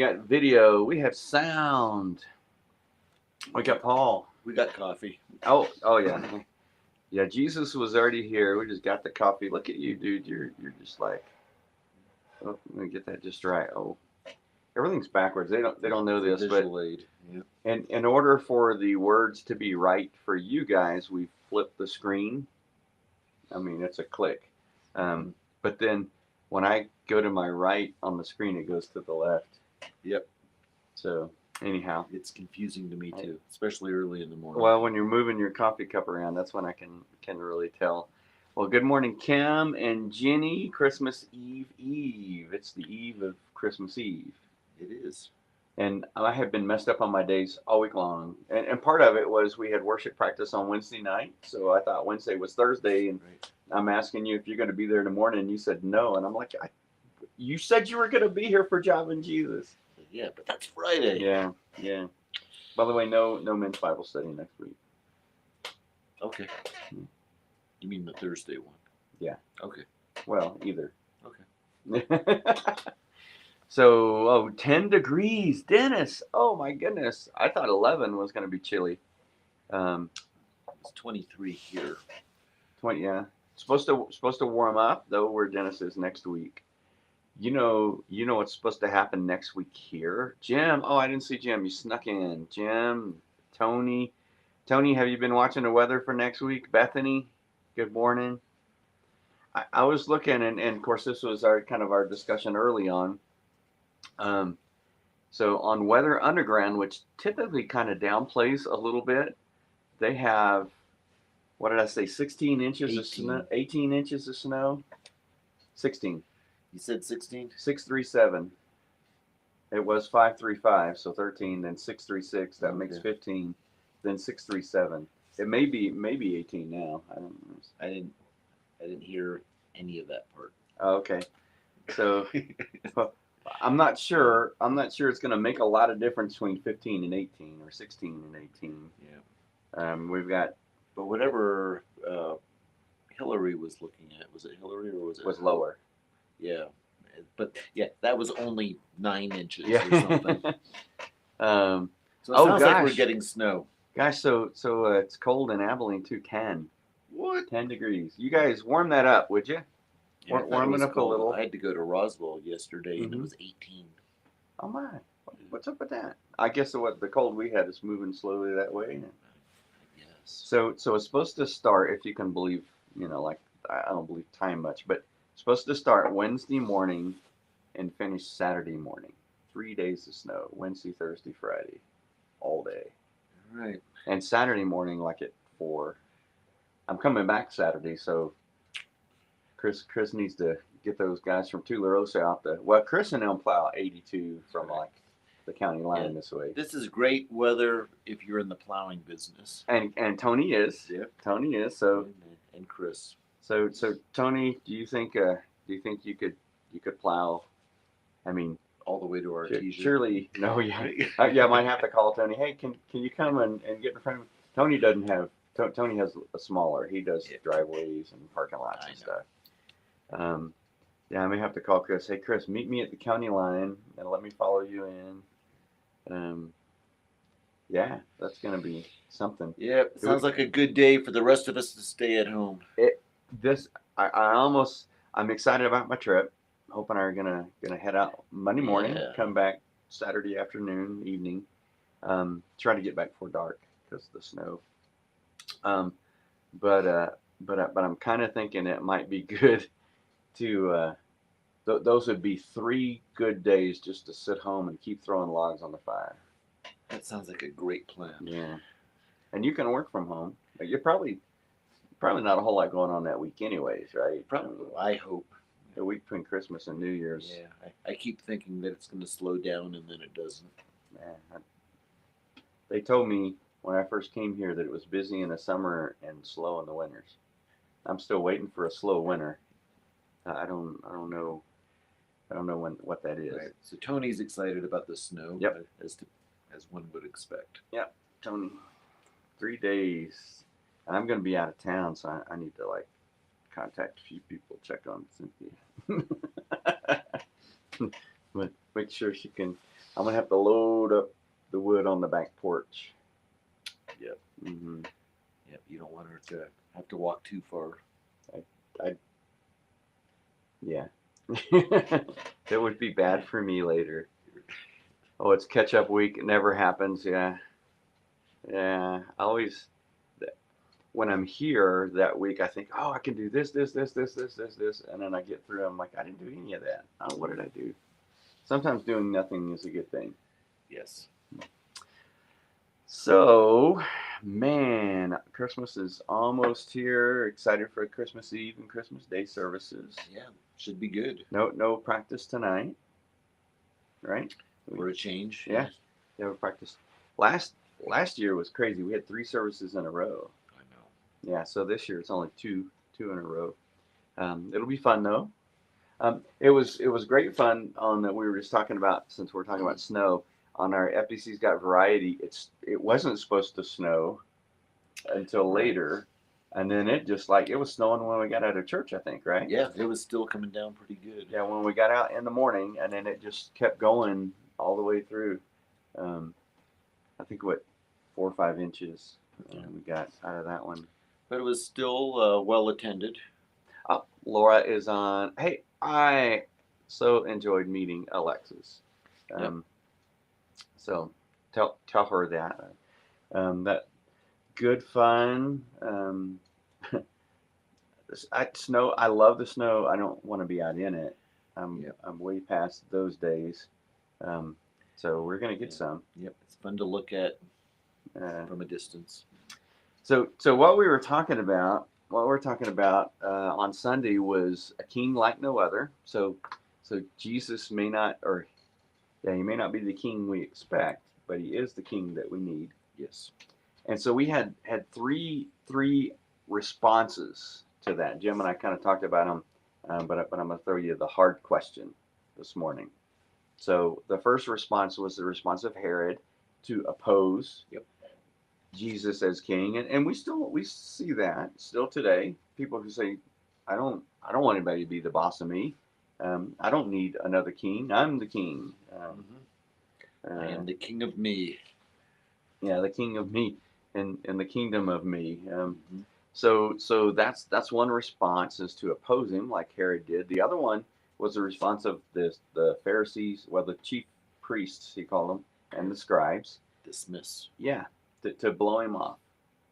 got video. We have sound. We got Paul. We got coffee. Oh yeah. Yeah, Jesus was already here. We just got the coffee. Look at you, dude. You're just like, oh, let me get that just right. Oh, everything's backwards. They don't know this, but Visual aid. Yeah. in order for the words to be right for you guys, we flip the screen. I mean, it's a click. But then when I go to my right on the screen, it goes to the left. Yep. So anyhow, it's confusing to me too, especially early in the morning. well, when you're moving your coffee cup around, that's when I can really tell. Well, good morning, Kim and Jenny. Christmas Eve. It's the eve of Christmas Eve. It is. And I have been messed up on my days all week long. And part of it was we had worship practice on Wednesday night. So I thought Wednesday was Thursday. And Right. I'm asking you if you're going to be there in the morning. And you said no. And I'm like, you said you were going to be here for Job and Jesus. Yeah, but that's Friday. Yeah. By the way, no men's Bible study next week. Okay. You mean the Thursday one? Yeah. Okay. Well, either. Okay. So, 10 degrees. Dennis, oh my goodness. I thought 11 was going to be chilly. It's 23 here. 20, yeah. Supposed to warm up, though, where Dennis is next week. You know what's supposed to happen next week here? Jim, oh, I didn't see Jim. You snuck in. Jim, Tony, have you been watching the weather for next week? Bethany, good morning. I was looking, and of course, this was our discussion early on. So on Weather Underground, which typically kind of downplays a little bit, they have, what did I say, 16 inches of snow, 18 inches of snow? 16. You said 16? 637. It was 535, so 13, then 636, that makes 15, then 637. It may be 18 now. I don't know. I didn't hear any of that part. Oh, okay. So I'm not sure it's going to make a lot of difference between 15 and 18 or 16 and 18. Yeah. We've got, but whatever Hillary was looking at, was it Hillary or was it? Was lower. Yeah. But yeah, that was only 9 inches Yeah. or something. So it Oh, sounds like gosh. we're getting snow. Gosh, so it's cold in Abilene too. 10 What? 10 degrees. You guys warm that up, would you? Yeah, I thought it Warm it was up a cold. little. I had to go to Roswell yesterday and it Mhm. was 18. Oh my, what's up with that? I guess the cold we had is moving slowly that way. Yes. So it's supposed to start, if you can believe, like I don't believe time much, but it's supposed to start Wednesday morning and finish Saturday morning. 3 days of snow, Wednesday, Thursday, Friday, all day. Right. And Saturday morning, like at 4. I'm coming back Saturday, so Chris needs to get those guys from Tularosa out there. Well, Chris and them plow 82 from like the county line this way. This is great weather if you're in the plowing business. And Tony is. Yep. Tony is. So and Chris. So Tony, do you think you could plow? I mean, all the way to Artesia. Surely, no. Yeah, I might have to call Tony. Hey, can you come and get in front of me? Tony doesn't have. Tony has a smaller. He does driveways and parking lots and stuff. Yeah, I may have to call Chris. Hey, Chris, meet me at the county line and let me follow you in. Yeah, that's gonna be something. Yeah, it sounds like a good day for the rest of us to stay at home. I'm excited about my trip. Hope and I are gonna head out Monday morning, come back Saturday afternoon, evening. Try to get back before dark because of the snow. But I'm kind of thinking it might be good to. Those would be 3 good days just to sit home and keep throwing logs on the fire. That sounds like a great plan. Yeah, and you can work from home. You're probably not a whole lot going on that week, anyways, right? Probably. I hope. The week between Christmas and New Year's. Yeah, I keep thinking that it's going to slow down, and then it doesn't. Yeah, they told me when I first came here that it was busy in the summer and slow in the winters. I'm still waiting for a slow winter. I don't know what that is. Right. So Tony's excited about the snow. Yep. As one would expect. Yep, Tony. 3 days. And I'm going to be out of town, so I need to contact a few people, check on Cynthia. But make sure she can. I'm gonna have to load up the wood on the back porch. Yep. Hmm. Yep. You don't want her to have to walk too far. Yeah. That would be bad for me later. Oh, it's catch up week. It never happens. Yeah. Yeah. I always, when I'm here that week, I think, oh, I can do this. And then I get through, I'm like, I didn't do any of that. Oh, what did I do? Sometimes doing nothing is a good thing. Yes. So, man, Christmas is almost here. Excited for Christmas Eve and Christmas Day services. Yeah. Should be good. No practice tonight, right? For a change. Yeah. Never practiced. Last year was crazy. We had 3 services in a row. I know. Yeah. So this year it's only two in a row. It'll be fun though. It was great fun on that we were just talking about, since we're talking about snow on our FBC's Got Variety. It wasn't supposed to snow until later, and then it just, like, it was snowing when we got out of church, I think, right? Yeah, it was still coming down pretty good. Yeah, when we got out in the morning, and then it just kept going all the way through. I think 4 or 5 inches we got out of that one. But it was still well attended. Laura is on. Hey, I so enjoyed meeting Alexis. So tell her that. That good fun. Snow. I love the snow. I don't want to be out in it. I'm way past those days. So we're gonna get some. Yep, it's fun to look at from a distance. So what we're talking about on Sunday was a king like no other. So Jesus may not, he may not be the king we expect, but he is the king that we need. Yes. And so we had three responses to that. Jim and I kind of talked about them, but I'm going to throw you the hard question this morning. So the first response was the response of Herod to oppose Jesus as king, and we see that still today. People who say, I don't want anybody to be the boss of me. I don't need another king. I'm the king. I am the king of me. Yeah, the king of me, and the kingdom of me. So that's one response, is to oppose him like Herod did. The other one was the response of the Pharisees, well, the chief priests, he called them, and the scribes. Dismiss. Yeah, to blow him off,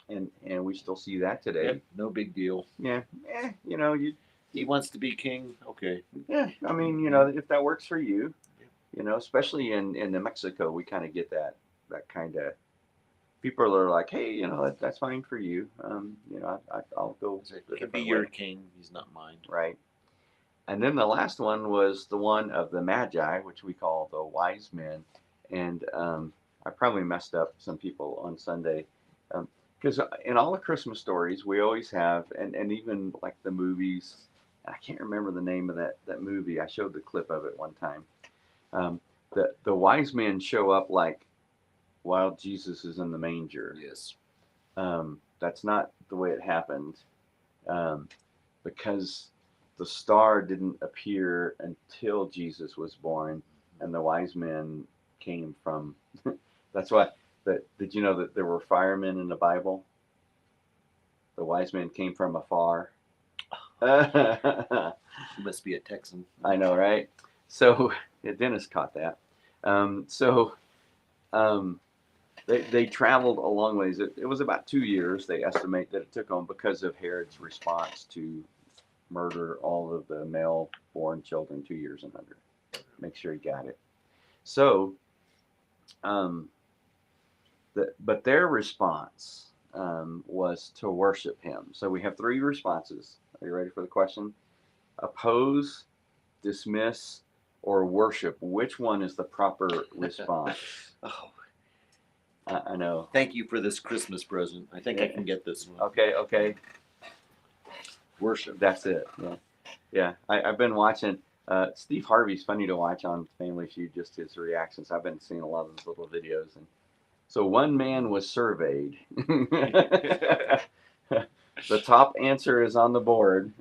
and we still see that today. Yep, no big deal. Yeah, he wants to be king. Okay. Yeah, I mean, if that works for you, especially in New Mexico, we kind of get that kind of. People are like, hey, that's fine for you. I'll go. It could be your king. He's not mine. Right. And then the last one was the one of the Magi, which we call the wise men. And I probably messed up some people on Sunday, because in all the Christmas stories, we always have, and even like the movies, I can't remember the name of that movie. I showed the clip of it one time. The wise men show up like while Jesus is in the manger. Yes. That's not the way it happened, because the star didn't appear until Jesus was born, and the wise men came from. That's why. Did you know that there were firemen in the Bible? The wise men came from afar. He must be a Texan. I know, right? So Dennis caught that. They traveled a long ways. It was about 2 years, they estimate, that it took them, because of Herod's response to murder all of the male-born children 2 years and under. Make sure he got it. So, but their response was to worship him. So we have 3 responses. Are you ready for the question? Oppose, dismiss, or worship. Which one is the proper response? Oh, I know. Thank you for this Christmas present. I think I can get this one. Okay. Worship. That's it. Yeah. I've been watching. Steve Harvey's funny to watch on Family Feud, just his reactions. I've been seeing a lot of his little videos. And so one man was surveyed. The top answer is on the board.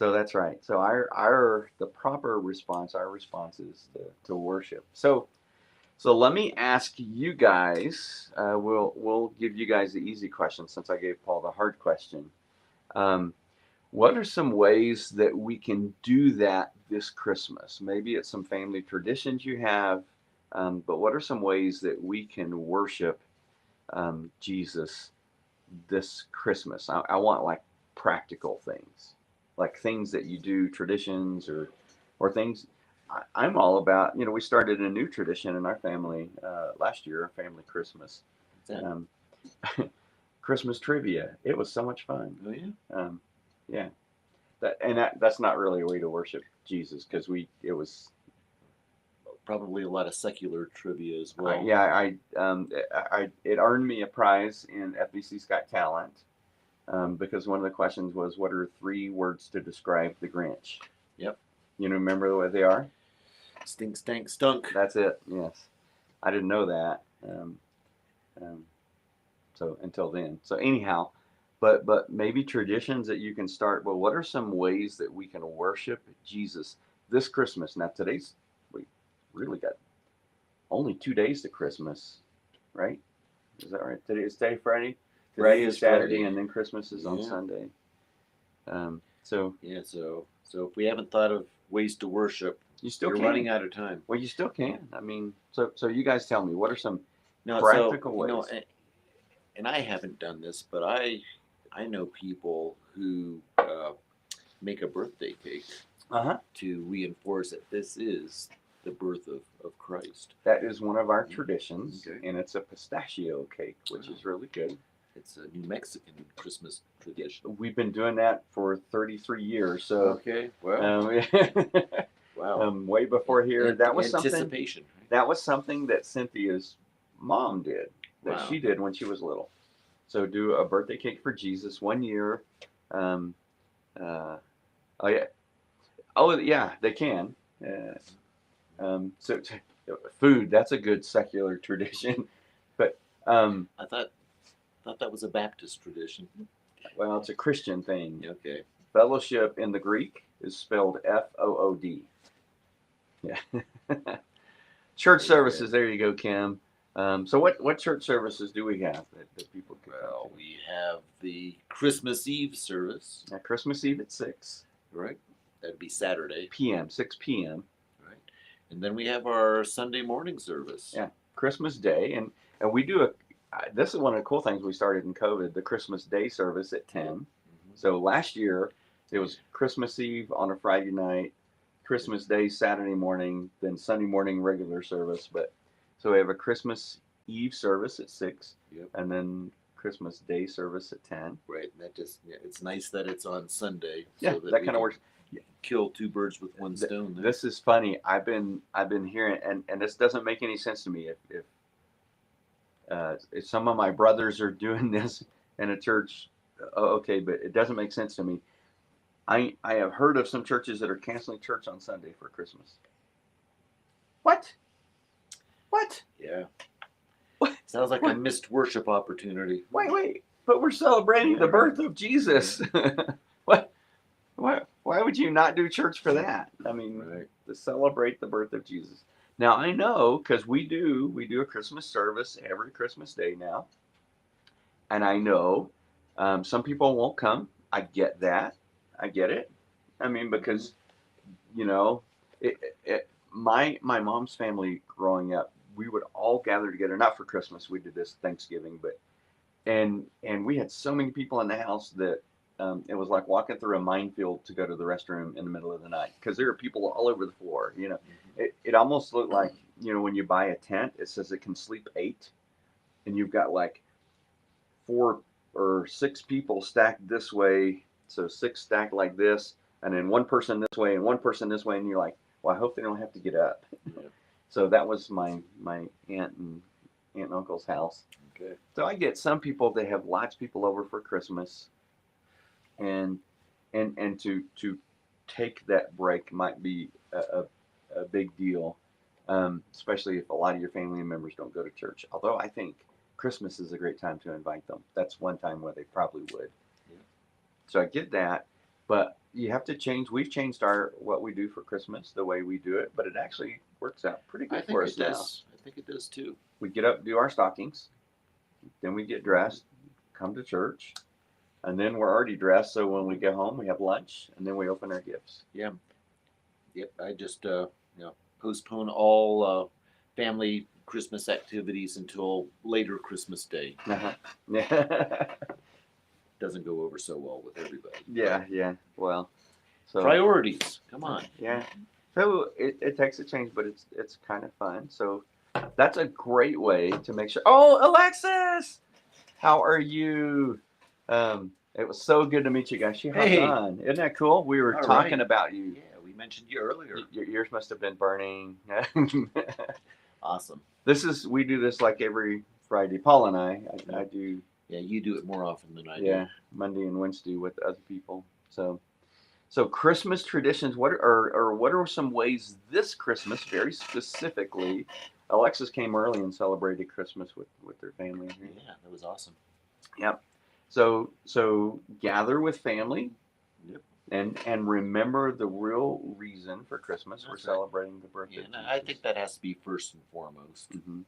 So that's right. So our the proper response, our response is to worship. So let me ask you guys. We'll give you guys the easy question since I gave Paul the hard question. Um, what are some ways that we can do that this Christmas? Maybe it's some family traditions you have, but what are some ways that we can worship Jesus this Christmas? I want like practical things, like things that you do, traditions or things. I'm all about. We started a new tradition in our family last year, a family Christmas, What's that? um, Christmas trivia. It was so much fun. Oh yeah. Yeah, that's not really a way to worship Jesus because it was Probably a lot of secular trivia as well. it earned me a prize in FBC's Got Talent because one of the questions was, what are 3 words to describe the Grinch? Yep. Remember what they are? Stink, stank, stunk. That's it. Yes, I didn't know that. So until then. So anyhow, but maybe traditions that you can start. Well, what are some ways that we can worship Jesus this Christmas? Now we really got only 2 days to Christmas, right? Is that right? Today Friday. Friday is Saturday, Friday. and then Christmas is on Sunday. So yeah, so if we haven't thought of ways to worship, you're running out of time. Well, you still can. I mean, so you guys tell me, what are some No, practical ways? And I haven't done this, but I know people who make a birthday cake to reinforce that this is the birth of Christ. That is one of our traditions, Okay. and it's a pistachio cake, which is really good. It's a New Mexican Christmas tradition. We've been doing that for 33 years, so okay, well, wow, way before here. That was anticipation. Something. That was something that Cynthia's mom did. That Wow. she did when she was little. So do a birthday cake for Jesus 1 year. Oh yeah, they can. So food, that's a good secular tradition. But I thought that was a Baptist tradition. well, it's a Christian thing. Okay. Fellowship in the Greek is spelled Food. Yeah. Church services. There you go, Kim. So what church services do we have that people can come Well, to? we have the Christmas Eve service. Christmas Eve at 6 Right. That'd be Saturday. p.m. 6 p.m. Right. And then we have our Sunday morning service. Yeah. Christmas Day, and we do this is one of the cool things we started in COVID, the Christmas Day service at 10. Mm-hmm. So last year it was Christmas Eve on a Friday night, Christmas Day Saturday morning, then Sunday morning regular service. But so we have a Christmas Eve service at 6, and then Christmas Day service at 10. Right, and that it's nice that it's on Sunday. Yeah, so that kind of works. Kill 2 birds with 1 stone. There. This is funny. I've been hearing, and this doesn't make any sense to me. If some of my brothers are doing this in a church, okay, but it doesn't make sense to me. I have heard of some churches that are canceling church on Sunday for Christmas. What? Yeah. What? Sounds like a missed worship opportunity. Wait. But we're celebrating the birth of Jesus. What? Why would you not do church for that? I mean, to celebrate the birth of Jesus. Now I know because we do a Christmas service every Christmas Day now, and I know some people won't come. I get that. I get it. I mean, because my mom's family growing up, we would all gather together, not for Christmas. We did this Thanksgiving, but and we had so many people in the house that it was like walking through a minefield to go to the restroom in the middle of the night because there were people all over the floor. It almost looked like when you buy a tent, it says it can sleep 8, and you've got like 4 or 6 people stacked this way, so 6 stacked like this, and then one person this way and one person this way, and you're like, well, I hope they don't have to get up. Yeah. So that was my aunt and uncle's house. Okay. So I get some people that have lots of people over for Christmas, and to take that break might be a big deal, especially if a lot of your family members don't go to church. Although I think Christmas is a great time to invite them. That's one time where they probably would. Yeah. So I get that, but you have to change. We've changed our what we do for Christmas, the way we do it, but it actually works out pretty I good think for it us now. does. I think it does too. We get up, do our stockings, then we get dressed, come to church, and then we're already dressed. So when we get home, we have lunch, and then we open our gifts. Yeah. Yep. I just postpone all family Christmas activities until later Christmas Day. Uh-huh. Yeah. Doesn't go over so well with everybody. Yeah. Yeah. Well, so Priorities. Come on. yeah. So it takes a change, but it's kind of fun. So that's a great way to make sure. Oh, Alexis, how are you? It was so good to meet you guys. She hopped Hey. on. Isn't that cool? We were All talking right. about you. Yeah, we mentioned you earlier. Your ears must have been burning. Awesome. We do this like every Friday. Paul and I do. Yeah, you do it more often than I do. Yeah, Monday and Wednesday with other people. So Christmas traditions. What are some ways this Christmas, very specifically, Alexis came early and celebrated Christmas with their family. Yeah, that was awesome. Yep. So gather with family. Yep. And remember the real reason for Christmas. We're celebrating the birthday. Yeah, and I think that has to be first and foremost. Mm-hmm.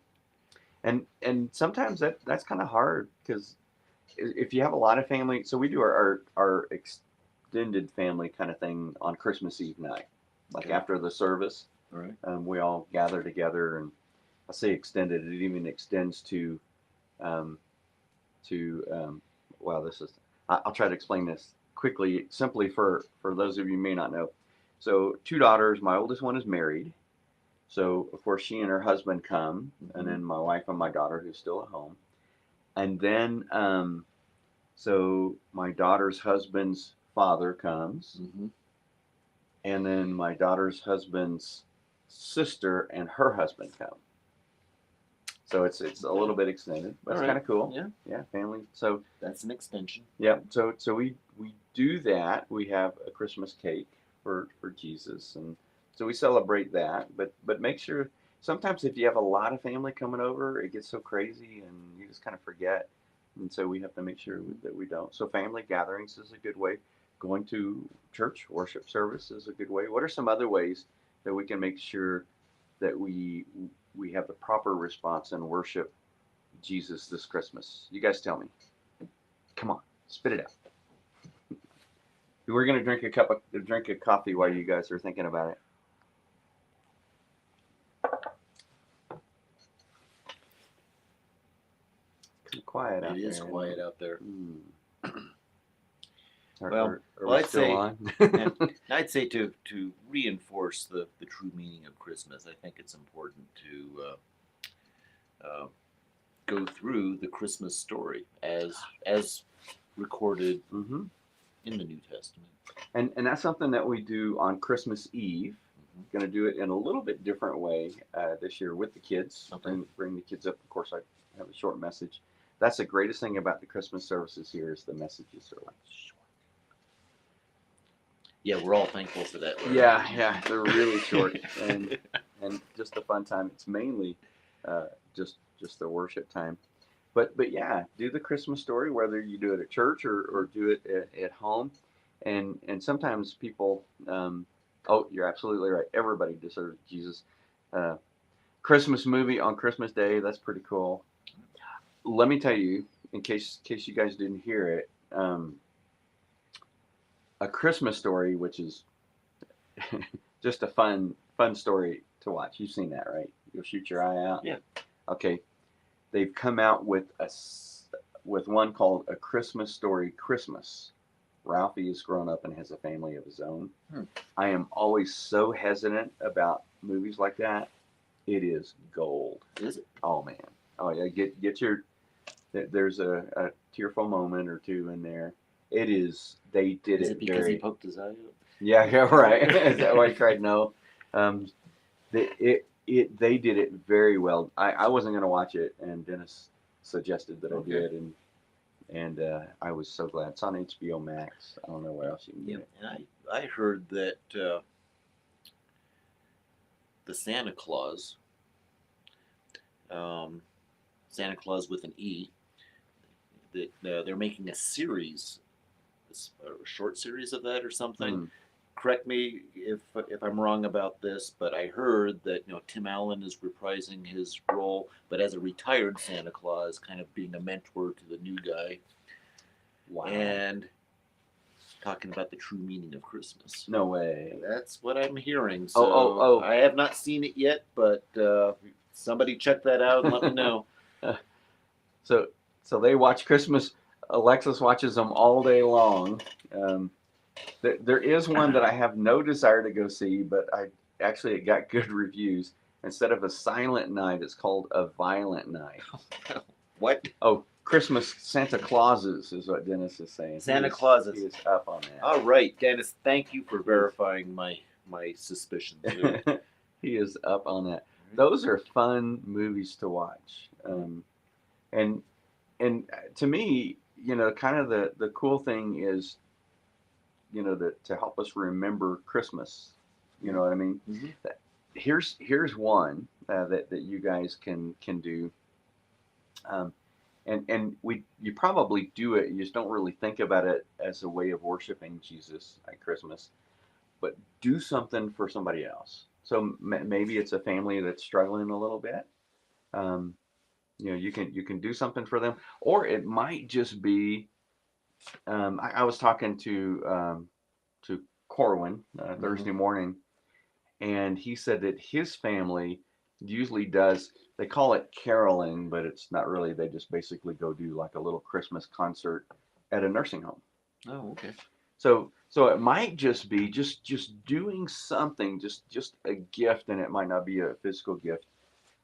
And sometimes that's kind of hard because if you have a lot of family, so we do our extended family kind of thing on Christmas Eve night, like after the service. All right. We all gather together, and I say extended. It even extends to well, I'll try to explain this quickly, simply for those of you who may not know. So 2 daughters. My oldest one is married. So of course she and her husband come, and then my wife and my daughter who's still at home, and then so my daughter's husband's father comes, and then my daughter's husband's sister and her husband come. So it's a little bit extended, but it's kind of cool. Yeah, family. So that's an extension. Yeah. So we do that. We have a Christmas cake for Jesus, and so we celebrate that. But make sure sometimes if you have a lot of family coming over, it gets so crazy and you just kind of forget. And so we have to make sure that we don't. So family gatherings is a good way. Going to church worship service is a good way. What are some other ways that we can make sure that we have the proper response and worship Jesus this Christmas? You guys tell me. Come on, spit it out. We're gonna drink a coffee while you guys are thinking about it. It's quiet out there. It is quiet out there. I'd say I'd say to reinforce the true meaning of Christmas, I think it's important to go through the Christmas story as recorded in the New Testament. And that's something that we do on Christmas Eve. Going to do it in a little bit different way this year with the kids. Bring the kids up. Of course, I have a short message. That's the greatest thing about the Christmas services here is the messages are like short. Yeah, we're all thankful for that. Right? Yeah, they're really short and just a fun time. It's mainly just the worship time. But yeah, do the Christmas story, whether you do it at church or do it at home. And sometimes people, you're absolutely right. Everybody deserves Jesus. Christmas movie on Christmas Day. That's pretty cool. Let me tell you, in case you guys didn't hear it, A Christmas Story, which is just a fun story to watch. You've seen that, right? You'll shoot your eye out. Yeah. Okay. They've come out with one called A Christmas Story Christmas. Ralphie is grown up and has a family of his own. I am always so hesitant about movies like that. It is gold. Is it? Oh man. Oh yeah. Get your. There's a tearful moment or two in there. It is. They did it. Is it because he poked his eye out? Yeah. Right. Is that why he cried? No. They did it very well. I wasn't going to watch it, and Dennis suggested that I did, and I was so glad. It's on HBO Max. I don't know where else you can get it. And I heard that the Santa Claus with an E, that they're making a series a short series of that or something. Hmm. Correct me if I'm wrong about this, but I heard that Tim Allen is reprising his role, but as a retired Santa Claus, kind of being a mentor to the new guy. Wow. And talking about the true meaning of Christmas. No way. That's what I'm hearing. So Oh. I have not seen it yet, but somebody check that out and let me know. So they watch Christmas. Alexis watches them all day long. There is one that I have no desire to go see, but it got good reviews. Instead of a silent night, it's called A Violent Night. What? Oh, Christmas Santa Clauses is what Dennis is saying. Santa Clauses. He is up on that. All right, Dennis. Thank you for verifying my suspicions. He is up on that. Those are fun movies to watch. And to me, kind of the cool thing is, that to help us remember Christmas. You know what I mean? Mm-hmm. Here's one that you guys can do. And you probably do it. You just don't really think about it as a way of worshiping Jesus at Christmas. But do something for somebody else. So maybe it's a family that's struggling a little bit. You can do something for them, or it might just be. I was talking to Corwin Thursday morning, and he said that his family usually does. They call it caroling, but it's not really. They just basically go do like a little Christmas concert at a nursing home. Oh, okay. So it might just be just doing something, just a gift, and it might not be a physical gift,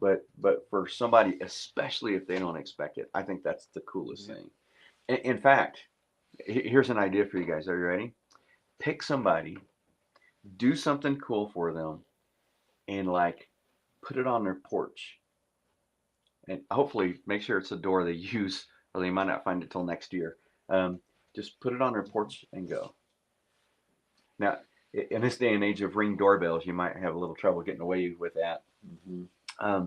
but for somebody, especially if they don't expect it, I think that's the coolest thing. In fact, here's an idea for you guys. Are you ready? Pick somebody, do something cool for them, and like put it on their porch, and hopefully make sure it's a door they use, or they might not find it till next year. Just put it on their porch and go. Now, in this day and age of Ring doorbells, you might have a little trouble getting away with that. Mm-hmm.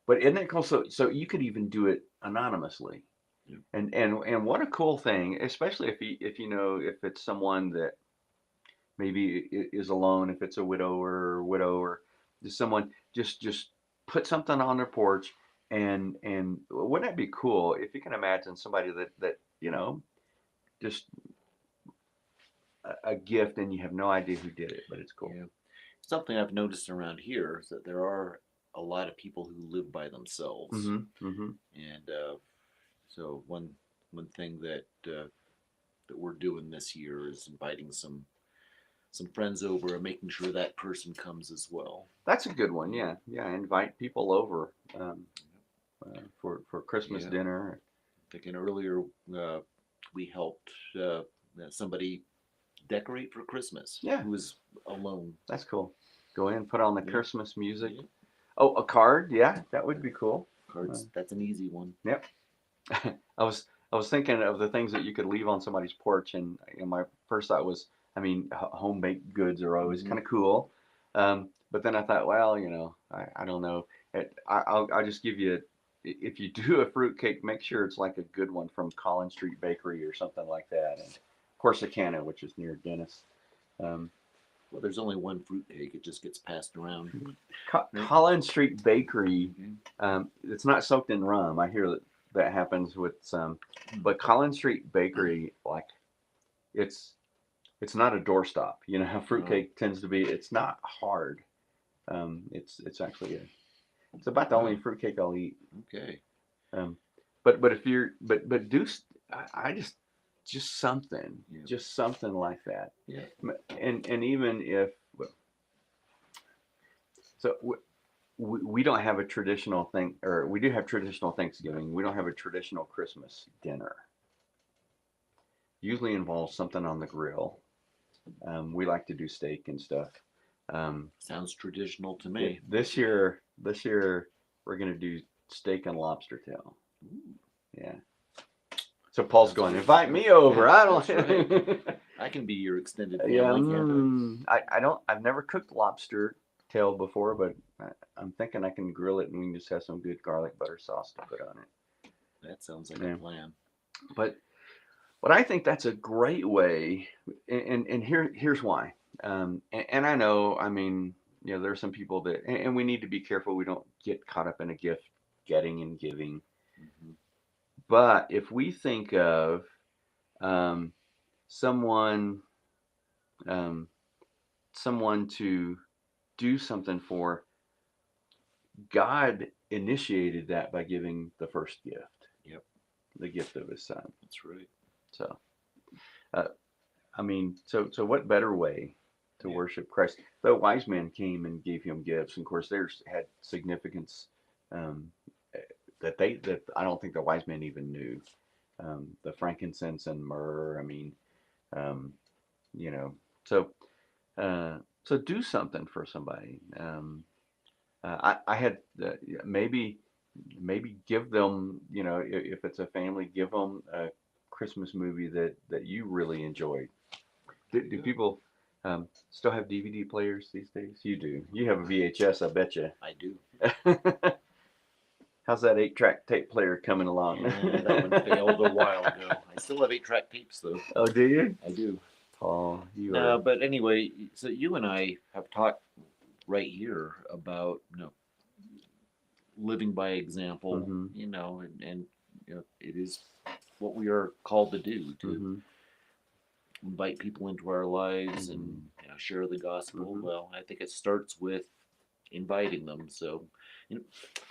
But isn't it cool? So you could even do it anonymously. Yeah. And what a cool thing, especially if it's someone that maybe is alone, if it's a widow or just someone just put something on their porch, and wouldn't that be cool if you can imagine somebody that just a gift, and you have no idea who did it, but it's cool. Yeah. Something I've noticed around here is that there are a lot of people who live by themselves, and so one thing that we're doing this year is inviting some friends over and making sure that person comes as well. That's a good one. Yeah. Invite people over for Christmas dinner. Thinking earlier, we helped somebody decorate for Christmas. Yeah. Who was alone. That's cool. Go in, put on the Christmas music. Yeah. Oh, a card. Yeah, that would be cool. Cards. That's an easy one. Yep. I was thinking of the things that you could leave on somebody's porch, and my first thought was, home baked goods are always kind of cool. But then I thought, well, I don't know. I'll just give you, if you do a fruitcake, make sure it's like a good one from Collins Street Bakery or something like that. And Corsicana, which is near Dennis. Well, there's only one fruitcake. It just gets passed around. Collins Street Bakery, it's not soaked in rum. I hear that happens with some. But Collins Street Bakery, like, it's not a doorstop. You know how fruitcake tends to be. It's not hard. It's actually it's about the only fruitcake I'll eat. Okay. But if you're do I just something, just something like that. Yeah. And even if we don't have a traditional thing, or we do have traditional Thanksgiving. We don't have a traditional Christmas dinner. Usually involves something on the grill. We like to do steak and stuff. Sounds traditional to me. This year we're gonna do steak and lobster tail. Ooh. Yeah. So Paul's going, invite me over. I don't. Right. I can be your extended family. I've never cooked lobster tail before, but I'm thinking I can grill it, and we can just have some good garlic butter sauce to put on it. That sounds like a plan. But But I think that's a great way, and here's why. And I know, I mean, there's some people that, and we need to be careful we don't get caught up in a gift getting and giving. Mm-hmm. But if we think of um, someone, um, someone to do something for, God initiated that by giving the first gift, Yep, the gift of His Son. that's right. So, uh, I mean, so what better way to Yeah. worship Christ? The wise men came and gave Him gifts, and of course, theirs had significance um, that I don't think the wise men even knew. The frankincense and myrrh. I mean, um, you know, so so do something for somebody. I had maybe give them, if it's a family, give them a Christmas movie that you really enjoyed. Do Yeah, people still have DVD players these days? You do. You have a VHS, I bet you. I do. How's that 8-track tape player coming along? Yeah, that one failed a while ago. I still have 8-track tapes though. Oh, do you? I do. Oh, you No, are. but anyway, so you and I have talked right here about living by example, Mm-hmm. and it is what we are called to do, to Mm-hmm. invite people into our lives and Mm-hmm. share the gospel. Mm-hmm. Well, I think it starts with inviting them. So,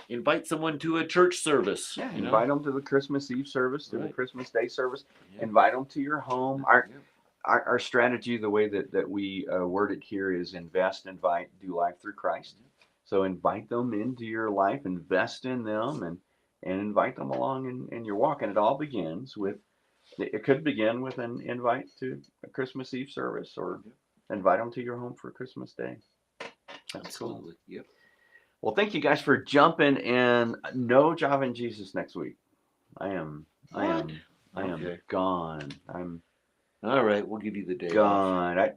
invite someone to a church service. Yeah, invite them to the Christmas Eve service, to the Right. Christmas Day service. Yeah. Invite them to your home. Yeah. Our strategy, the way that we word it here, is invest, invite, do life through Christ. So invite them into your life, invest in them, and invite them along in your walk. And it all begins with, it could begin with an invite to a Christmas Eve service, or invite them to your home for Christmas Day. That's Absolutely. cool. Yep. Well, thank you guys for jumping in. No Java and Jesus next week. I am Okay. gone. I'm All right, we'll give you the day off. gone.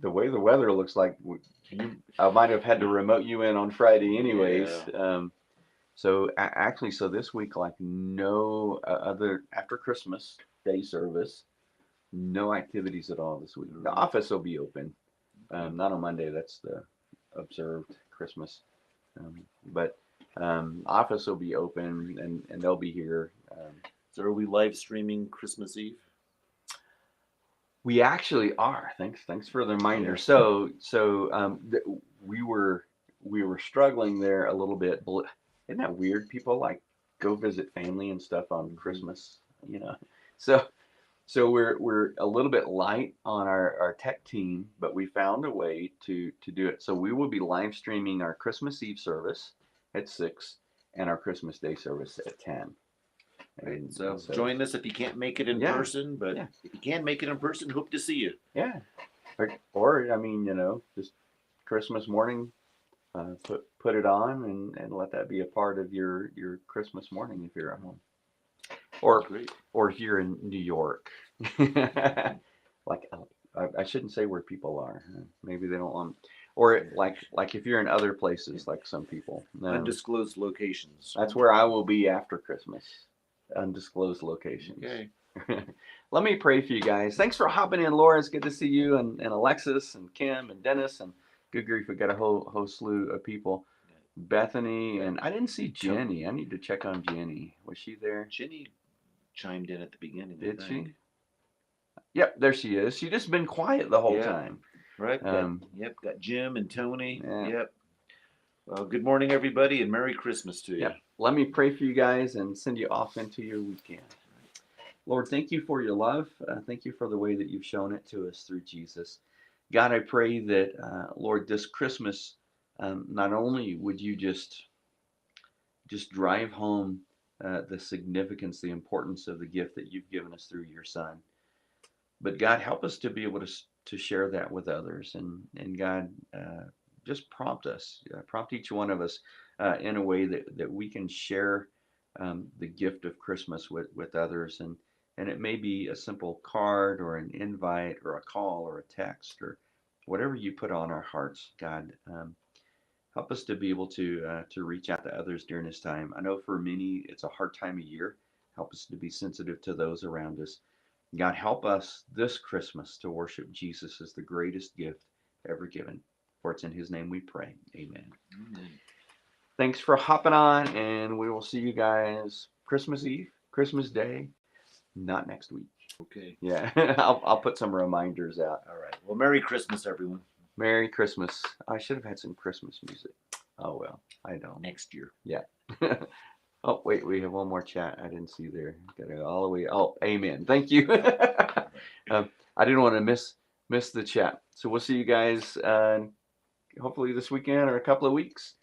The way the weather looks like, I might have had to remote you in on Friday anyways. Yeah. So actually, so this week, like no other after Christmas Day service, no activities at all this week. The office will be open, not on Monday. That's the observed Christmas, but office will be open and they'll be here. So are we live streaming Christmas Eve? We actually are. Thanks for the reminder. Yeah. We were struggling there a little bit. Isn't that weird? People like go visit family and stuff on Christmas, you know. So we're a little bit light on our tech team, but we found a way to do it. So we will be live streaming our Christmas Eve service at 6 and our Christmas Day service at 10. Right. So join us if you can't make it in person, but if you can make it in person, hope to see you. Yeah. Or I mean, just Christmas morning, put it on and let that be a part of your Christmas morning if you're at home. Or if you're in New York. Like I shouldn't say where people are. Maybe they don't want. Or like if you're in other places, like some people. Undisclosed locations. That's where I will be after Christmas. Undisclosed locations. Okay. Let me pray for you guys. Thanks for hopping in, Laura. It's good to see you and Alexis and Kim and Dennis and good grief, we got a whole slew of people. Bethany and I didn't see Jenny. I need to check on Jenny. Was she there? Jenny chimed in at the beginning. Did she? Yep, there she is. She just been quiet the whole time. Right. Got Jim and Tony. Yep. Well, good morning, everybody, and Merry Christmas to you. Yep. Let me pray for you guys and send you off into your weekend. Lord, thank you for your love. Thank you for the way that you've shown it to us through Jesus. God, I pray that, Lord, this Christmas, not only would you just drive home the significance, the importance of the gift that you've given us through your Son, but God, help us to be able to share that with others. And God, just prompt us, prompt each one of us in a way that we can share the gift of Christmas with others. And it may be a simple card or an invite or a call or a text or whatever you put on our hearts. God, help us to be able to reach out to others during this time. I know for many it's a hard time of year. Help us to be sensitive to those around us. God, help us this Christmas to worship Jesus as the greatest gift ever given. For it's in his name we pray. Amen. Amen. Thanks for hopping on, and we will see you guys Christmas Eve, Christmas Day, not next week. Okay. Yeah, I'll put some reminders out. All right. Well, Merry Christmas, everyone. Merry Christmas. I should have had some Christmas music. Oh, well, I don't. Next year. Yeah. Oh, wait, we have one more chat I didn't see there. Got to go all the way. Oh, amen. Thank you. I didn't want to miss the chat. So we'll see you guys hopefully this weekend or a couple of weeks.